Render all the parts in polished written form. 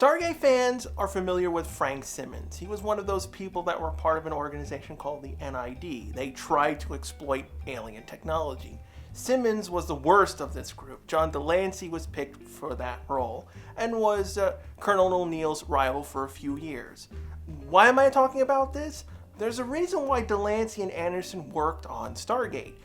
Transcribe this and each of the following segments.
Stargate fans are familiar with Frank Simmons. He was one of those people that were part of an organization called the NID. They tried to exploit alien technology. Simmons was the worst of this group. John De Lancie was picked for that role and was Colonel O'Neill's rival for a few years. Why am I talking about this? There's a reason why De Lancie and Anderson worked on Stargate.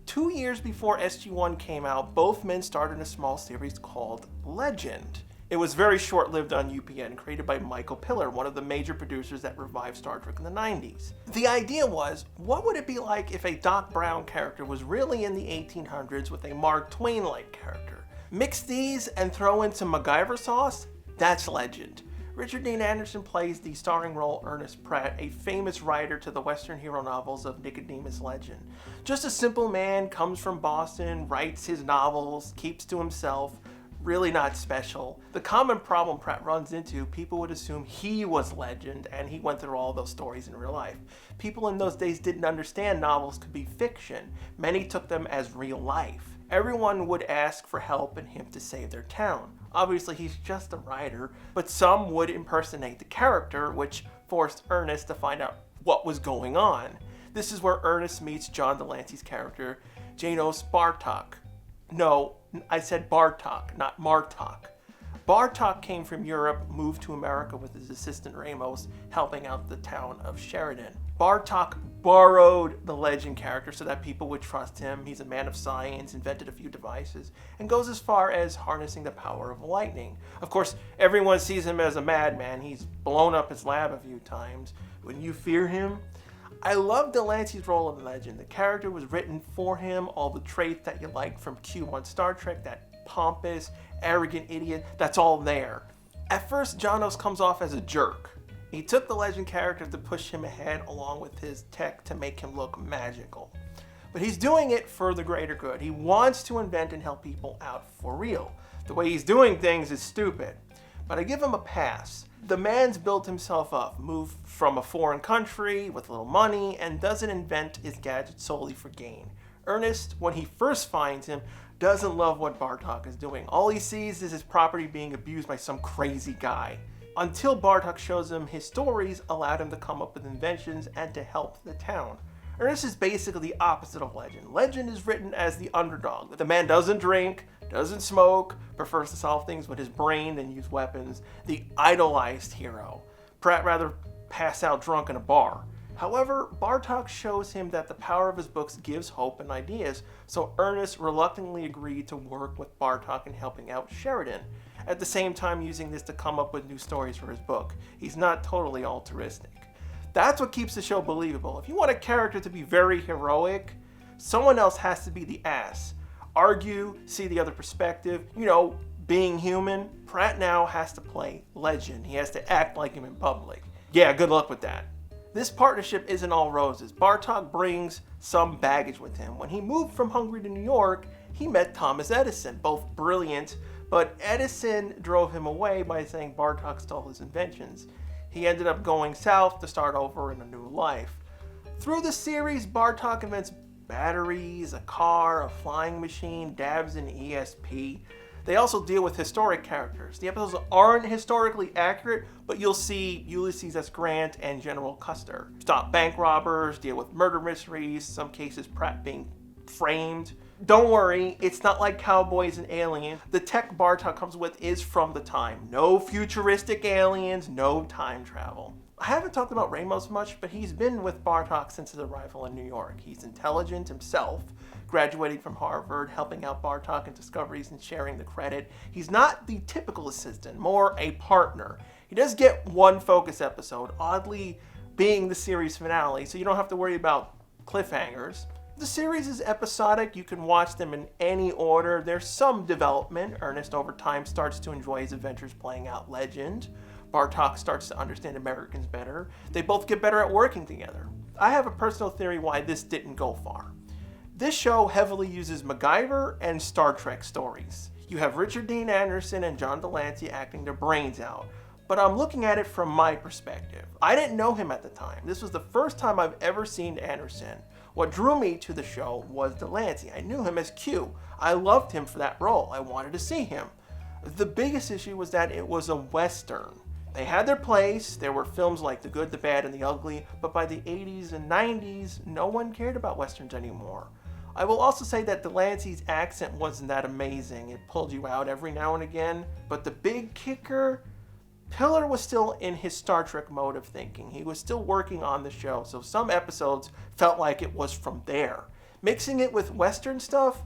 2 years before SG-1 came out, both men started a small series called Legend. It was very short-lived on UPN, created by Michael Piller, one of the major producers that revived Star Trek in the 90s. The idea was, what would it be like if a Doc Brown character was really in the 1800s with a Mark Twain-like character? Mix these and throw in some MacGyver sauce? That's Legend. Richard Dean Anderson plays the starring role Ernest Pratt, a famous writer to the Western hero novels of Nicodemus Legend. Just a simple man, comes from Boston, writes his novels, keeps to himself, really not special. The common problem Pratt runs into, people would assume he was Legend and he went through all those stories in real life. People in those days didn't understand novels could be fiction. Many took them as real life. Everyone would ask for help and him to save their town. Obviously he's just a writer, but some would impersonate the character, which forced Ernest to find out what was going on. This is where Ernest meets John De Lancie's character, Janos Bartok. No, I said Bartok, not Martok. Bartok came from Europe, moved to America with his assistant Ramos, helping out the town of Sheridan. Bartok borrowed the Legend character so that people would trust him. He's a man of science, invented a few devices, and goes as far as harnessing the power of lightning. Of course, everyone sees him as a madman. He's blown up his lab a few times. Wouldn't you fear him? I love De Lancie's role in Legend. The character was written for him, all the traits that you like from Q1 Star Trek, that pompous, arrogant idiot, that's all there. At first, Janos comes off as a jerk. He took the Legend character to push him ahead along with his tech to make him look magical. But he's doing it for the greater good. He wants to invent and help people out for real. The way he's doing things is stupid, but I give him a pass. The man's built himself up, moved from a foreign country with little money, and doesn't invent his gadgets solely for gain. Ernest, when he first finds him, doesn't love what Bartok is doing. All he sees is his property being abused by some crazy guy. Until Bartok shows him his stories allowed him to come up with inventions and to help the town. Ernest is basically the opposite of Legend. Legend is written as the underdog. The man doesn't drink, doesn't smoke, prefers to solve things with his brain than use weapons. The idolized hero. Pratt rather pass out drunk in a bar. However, Bartok shows him that the power of his books gives hope and ideas, so Ernest reluctantly agreed to work with Bartok in helping out Sheridan, at the same time using this to come up with new stories for his book. He's not totally altruistic. That's what keeps the show believable. If you want a character to be very heroic, someone else has to be the ass. Argue, see the other perspective, being human. Pratt now has to play Legend. He has to act like him in public. Yeah, good luck with that. This partnership isn't all roses. Bartok brings some baggage with him. When he moved from Hungary to New York, he met Thomas Edison, both brilliant, but Edison drove him away by saying Bartok stole his inventions. He ended up going south to start over in a new life. Through the series, Bartok invents batteries, a car, a flying machine, dabs in ESP. They also deal with historic characters. The episodes aren't historically accurate, but you'll see Ulysses S. Grant and General Custer stop bank robbers, deal with murder mysteries, some cases Pratt being framed. Don't worry, it's not like Cowboys and Aliens. The tech Bartok comes with is from the time. No futuristic aliens, no time travel. I haven't talked about Ramos much, but he's been with Bartok since his arrival in New York. He's intelligent himself, graduating from Harvard, helping out Bartok in discoveries and sharing the credit. He's not the typical assistant, more a partner. He does get one focus episode, oddly being the series finale, so you don't have to worry about cliffhangers. The series is episodic. You can watch them in any order. There's some development. Ernest over time starts to enjoy his adventures playing out Legend. Bartok starts to understand Americans better. They both get better at working together. I have a personal theory why this didn't go far. This show heavily uses MacGyver and Star Trek stories. You have Richard Dean Anderson and John De Lancie acting their brains out, but I'm looking at it from my perspective. I didn't know him at the time. This was the first time I've ever seen Anderson. What drew me to the show was De Lancie. I knew him as Q. I loved him for that role. I wanted to see him. The biggest issue was that it was a Western. They had their place, there were films like The Good, the Bad, and the Ugly, but by the 80s and 90s, no one cared about Westerns anymore. I will also say that De Lancie's accent wasn't that amazing. It pulled you out every now and again, but the big kicker, Piller was still in his Star Trek mode of thinking. He was still working on the show, so some episodes felt like it was from there. Mixing it with Western stuff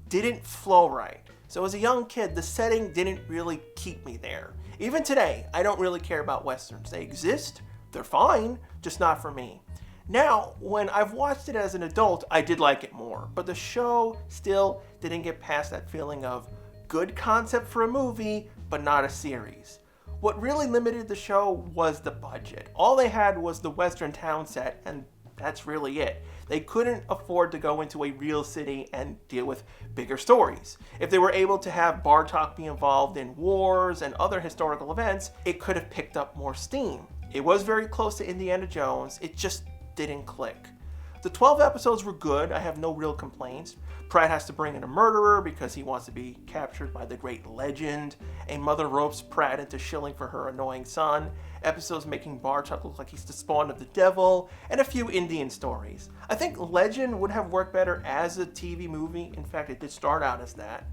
didn't flow right. So as a young kid, the setting didn't really keep me there. Even today, I don't really care about Westerns. They exist, they're fine, just not for me. Now, when I've watched it as an adult, I did like it more, but the show still didn't get past that feeling of good concept for a movie, but not a series. What really limited the show was the budget. All they had was the Western town set, and that's really it. They couldn't afford to go into a real city and deal with bigger stories. If they were able to have Bartok be involved in wars and other historical events, it could have picked up more steam. It was very close to Indiana Jones, it just didn't click. The 12 episodes were good, I have no real complaints. Pratt has to bring in a murderer because he wants to be captured by the great legend. A mother ropes Pratt into shilling for her annoying son. Episodes making Bartok look like he's the spawn of the devil. And a few Indian stories. I think Legend would have worked better as a TV movie. In fact, it did start out as that.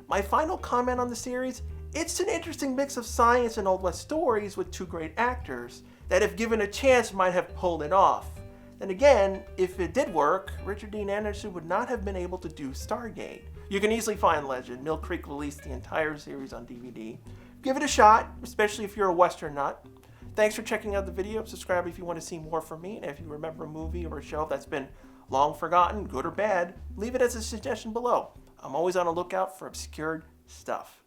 My final comment on the series, it's an interesting mix of science and Old West stories with two great actors that if given a chance might have pulled it off. Then again, if it did work, Richard Dean Anderson would not have been able to do Stargate. You can easily find Legend. Mill Creek released the entire series on DVD. Give it a shot, especially if you're a Western nut. Thanks for checking out the video. Subscribe if you want to see more from me. And if you remember a movie or a show that's been long forgotten, good or bad, leave it as a suggestion below. I'm always on the lookout for obscure stuff.